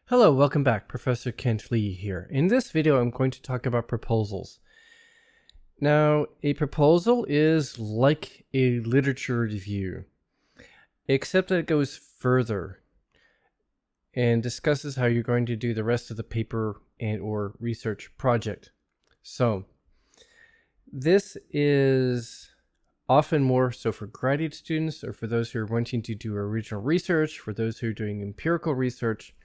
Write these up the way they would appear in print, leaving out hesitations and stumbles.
Hello, welcome back. Professor Kent Lee here. In this video, I'm going to talk about proposals. Now, a proposal is like a literature review, except that it goes further and discusses how you're going to do the rest of the paper and or research project. So, this is often more so for graduate students or for those who are wanting to do original research, for those who are doing empirical research.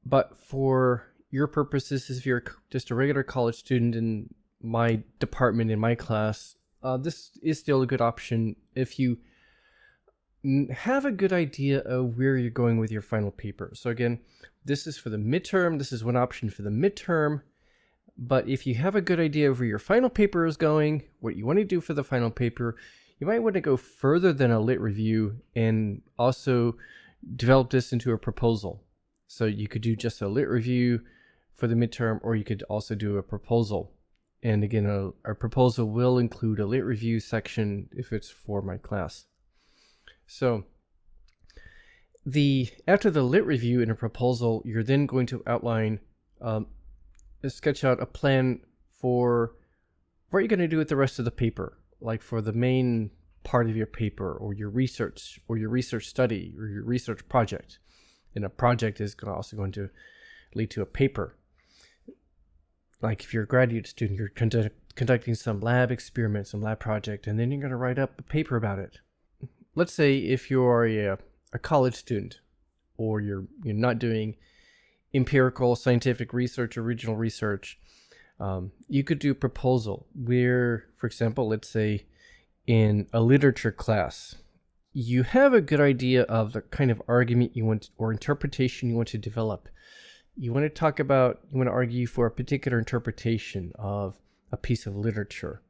But for your purposes, if you're just a regular college student in my department, in my class, this is still a good option if you have a good idea of where you're going with your final paper. So again, this is for the midterm. This is one option for the midterm. But if you have a good idea of where your final paper is going, what you want to do for the final paper, you might want to go further than a lit review and also develop this into a proposal. So you could do just a lit review for the midterm, or you could also do a proposal. And again, our proposal will include a lit review section if it's for my class. So after the lit review in a proposal, you're then going to outline, sketch out a plan for what you're going to do with the rest of the paper, like for the main part of your paper or your research study or your research project. And a project is also going to lead to a paper. Like if you're a graduate student, you're conducting some lab experiment, some lab project, and then you're going to write up a paper about it. Let's say if you're a college student, or you're not doing empirical scientific research, original research, you could do a proposal where, for example, let's say in a literature class, you have a good idea of the kind of argument you want or interpretation you want to develop. You want to argue for a particular interpretation of a piece of literature,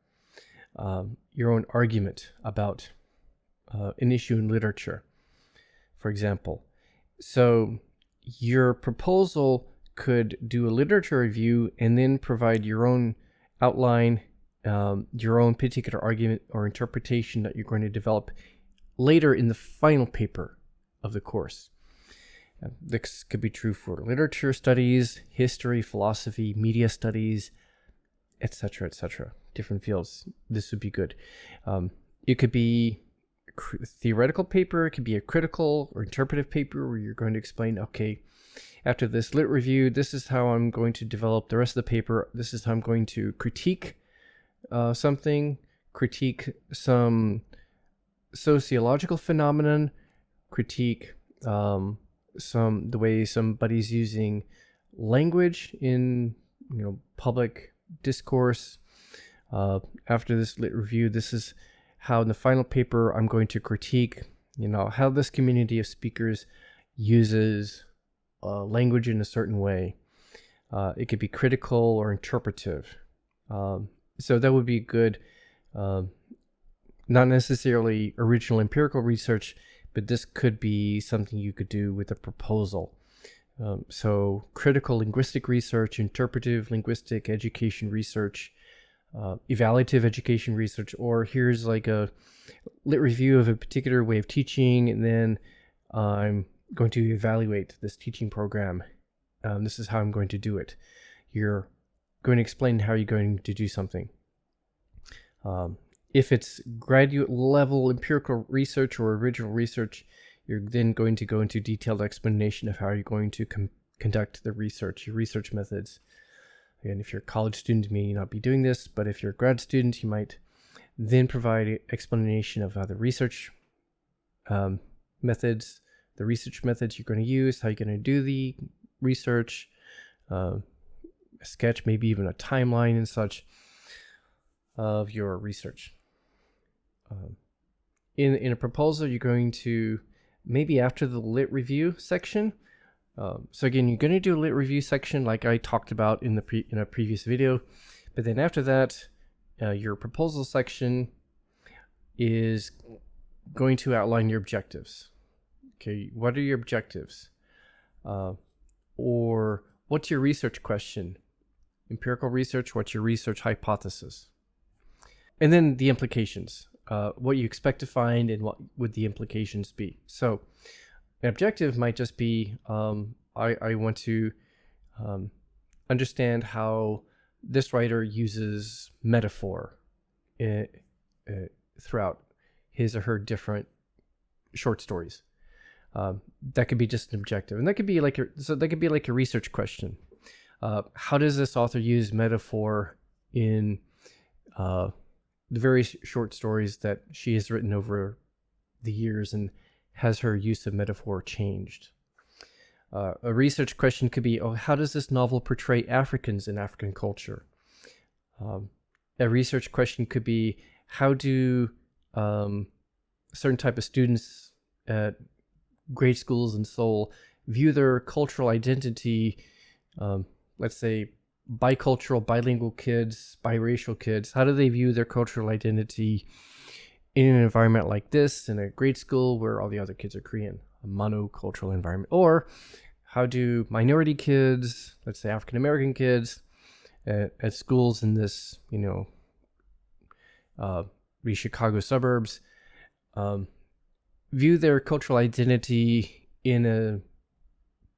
your own argument about an issue in literature, for example. So your proposal could do a literature review and then provide your own outline, your own particular argument or interpretation that you're going to develop later in the final paper of the course. This could be true for literature studies, history, philosophy, media studies, etc., etc. Different fields. This would be good. It could be a theoretical paper. It could be a critical or interpretive paper where you're going to explain, okay, after this lit review, this is how I'm going to develop the rest of the paper. This is how I'm going to critique something, critique some sociological phenomenon, critique the way somebody's using language in public discourse. After this lit review, this is how in the final paper I'm going to critique how this community of speakers uses language in a certain way. It could be critical or interpretive. So that would be good. Not necessarily original empirical research, but this could be something you could do with a proposal. So critical linguistic research, interpretive linguistic education research, evaluative education research, or here's like a lit review of a particular way of teaching, and then I'm going to evaluate this teaching program. This is how I'm going to do it. You're going to explain how you're going to do something. If it's graduate level empirical research or original research, you're then going to go into detailed explanation of how you're going to conduct the research, your research methods. Again, if you're a college student, you may not be doing this, but if you're a grad student, you might then provide explanation of how the research methods you're going to use, how you're going to do the research, a sketch, maybe even a timeline and such of your research. In a proposal, you're going to, maybe after the lit review section. So again, you're going to do a lit review section like I talked about in a previous video. But then after that, your proposal section is going to outline your objectives. Okay, what are your objectives? Or what's your research question? Empirical research, what's your research hypothesis? And then the implications. What you expect to find and what would the implications be. So an objective might just be, I want to understand how this writer uses metaphor throughout his or her different short stories. That could be just an objective, and that could be like a research question. How does this author use metaphor in the various short stories that she has written over the years, and has her use of metaphor changed? A research question could be, how does this novel portray Africans in African culture? A research question could be, how do certain type of students at grade schools in Seoul view their cultural identity? Let's say bicultural, bilingual kids, biracial kids, how do they view their cultural identity in an environment like this, in a grade school where all the other kids are Korean, a monocultural environment? Or how do minority kids, let's say African American kids, at schools in this, the Chicago suburbs, view their cultural identity in a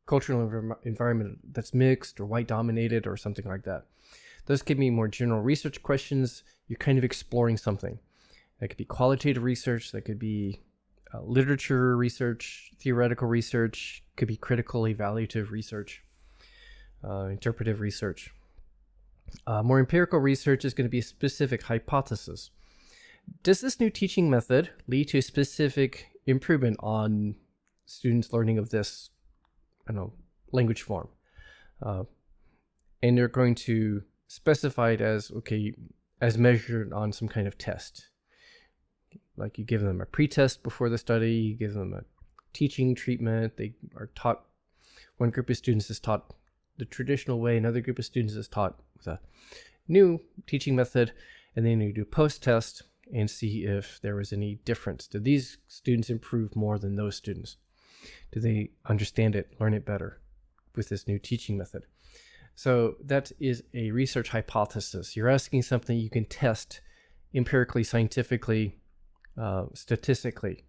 cultural environment that's mixed or white dominated or something like that? Those could be more general research questions. You're kind of exploring something. That could be qualitative research. That could be literature research, theoretical research. Could be critical, evaluative research, interpretive research. More empirical research is going to be a specific hypothesis. Does this new teaching method lead to a specific improvement on students' learning of this, language form? And they're going to specify it as, as measured on some kind of test. Like you give them a pretest before the study, you give them a teaching treatment. They are taught, one group of students is taught the traditional way, another group of students is taught with a new teaching method, and then you do post-test and see if there was any difference. Do these students improve more than those students? Do they understand it, learn it better with this new teaching method? So that is a research hypothesis. You're asking something you can test empirically, scientifically, statistically.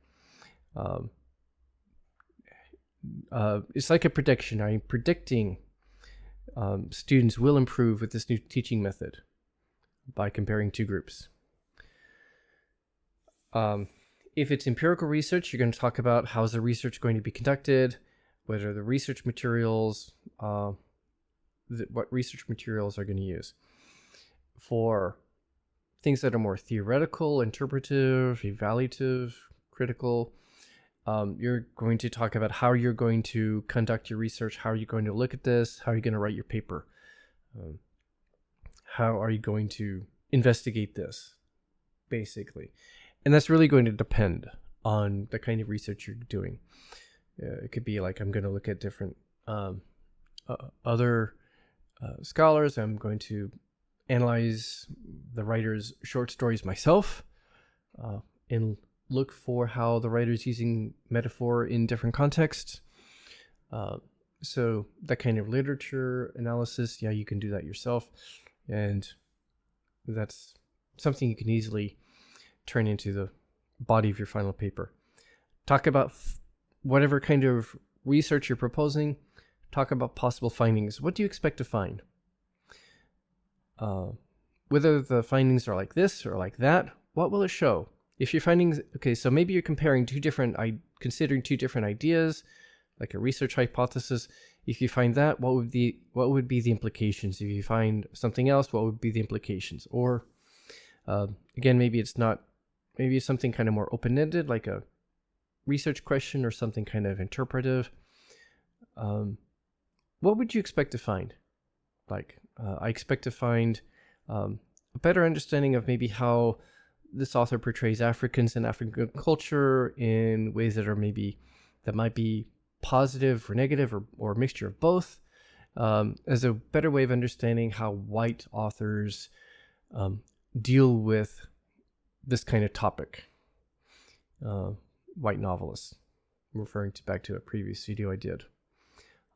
It's like a prediction. I'm predicting students will improve with this new teaching method by comparing two groups. If it's empirical research, you're going to talk about how's the research going to be conducted, what are the research materials, what research materials are going to use. For things that are more theoretical, interpretive, evaluative, critical, you're going to talk about how you're going to conduct your research, how are you going to look at this, how are you going to write your paper, how are you going to investigate this, basically. And that's really going to depend on the kind of research you're doing. It could be like, I'm going to look at different other scholars. I'm going to analyze the writer's short stories myself and look for how the writer's using metaphor in different contexts. So that kind of literature analysis, you can do that yourself. And that's something you can easily turn into the body of your final paper. Talk about whatever kind of research you're proposing. Talk about possible findings. What do you expect to find? Whether the findings are like this or like that, what will it show? If your findings, so maybe you're comparing considering two different ideas, like a research hypothesis. If you find that, what would be the implications? If you find something else, what would be the implications? Or again, maybe it's something kind of more open-ended, like a research question or something kind of interpretive. What would you expect to find? I expect to find a better understanding of maybe how this author portrays Africans and African culture in ways that might be positive or negative or a mixture of both, as a better way of understanding how white authors deal with this kind of topic. White novelists. I'm referring back to a previous video I did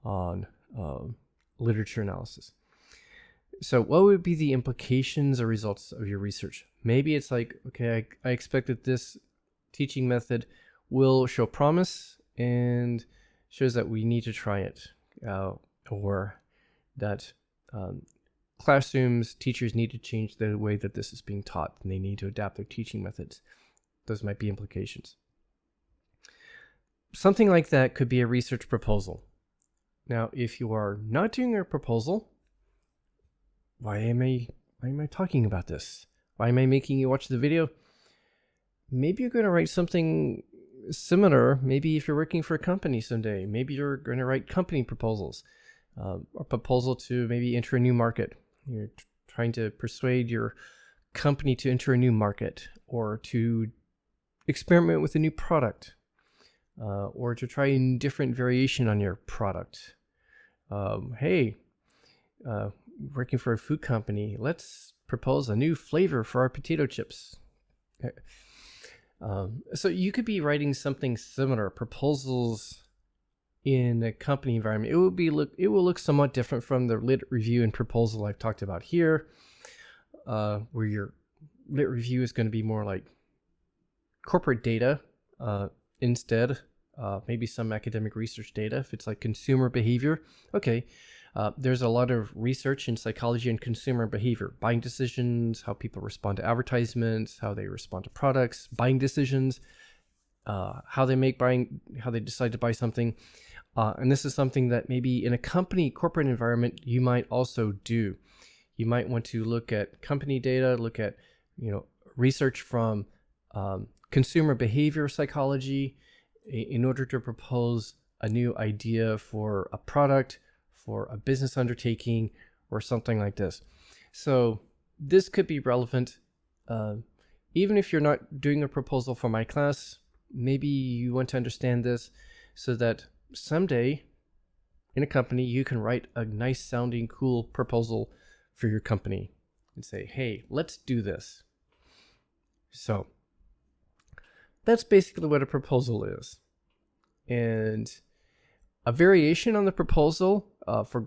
on literature analysis. So what would be the implications or results of your research? Maybe it's like, I expect that this teaching method will show promise and shows that we need to try it. or that classrooms, teachers need to change the way that this is being taught, and they need to adapt their teaching methods. Those might be implications. Something like that could be a research proposal. Now, if you are not doing a proposal, why am I talking about this? Why am I making you watch the video? Maybe you're going to write something similar. Maybe if you're working for a company someday, maybe you're going to write company proposals, a proposal to maybe enter a new market. You're trying to persuade your company to enter a new market, or to experiment with a new product, or to try a different variation on your product. Hey, working for a food company, let's propose a new flavor for our potato chips. So you could be writing something similar, proposals in a company environment. It will look somewhat different from the lit review and proposal I've talked about here, where your lit review is going to be more like corporate data instead. Maybe some academic research data. If it's like consumer behavior, okay. There's a lot of research in psychology and consumer behavior, buying decisions, how people respond to advertisements, how they respond to products, buying decisions, how they decide to buy something. And this is something that maybe in a company corporate environment, you might also do. You might want to look at company data, look at, research from consumer behavior psychology in order to propose a new idea for a product, for a business undertaking, or something like this. So this could be relevant. Even if you're not doing a proposal for my class, maybe you want to understand this so that someday in a company you can write a nice sounding, cool proposal for your company and say, hey, let's do this. So that's basically what a proposal is. And a variation on the proposal for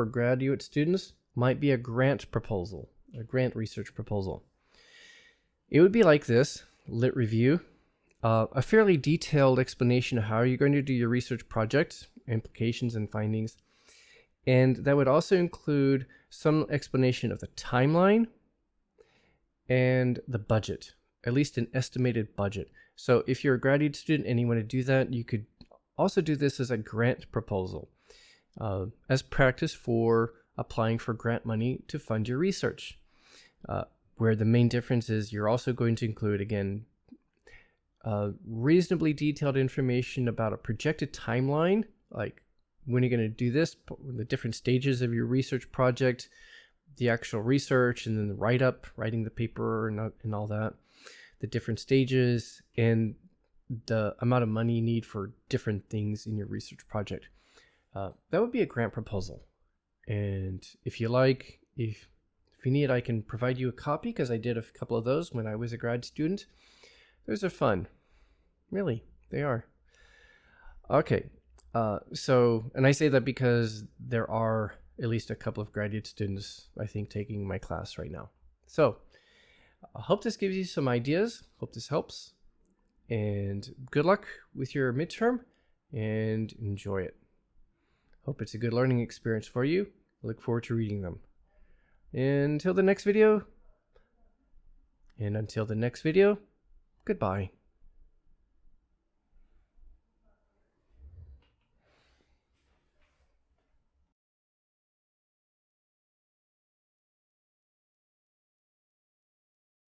graduate students might be a grant proposal, a grant research proposal. It would be like this: lit review, a fairly detailed explanation of how you're going to do your research project, implications and findings. And that would also include some explanation of the timeline and the budget, at least an estimated budget. So if you're a graduate student and you want to do that, you could also do this as a grant proposal, as practice for applying for grant money to fund your research, where the main difference is you're also going to include, again, reasonably detailed information about a projected timeline, like when you're going to do this, the different stages of your research project, the actual research, and then the writing the paper and all that, the different stages, and the amount of money you need for different things in your research project. That would be a grant proposal. And if you like, if you need, I can provide you a copy, because I did a couple of those when I was a grad student. Those are fun. Really, they are. Okay. And I say that because there are at least a couple of graduate students, I think, taking my class right now. So I hope this gives you some ideas. Hope this helps. And good luck with your midterm, and enjoy it. Hope it's a good learning experience for you. I look forward to reading them. Until the next video, goodbye.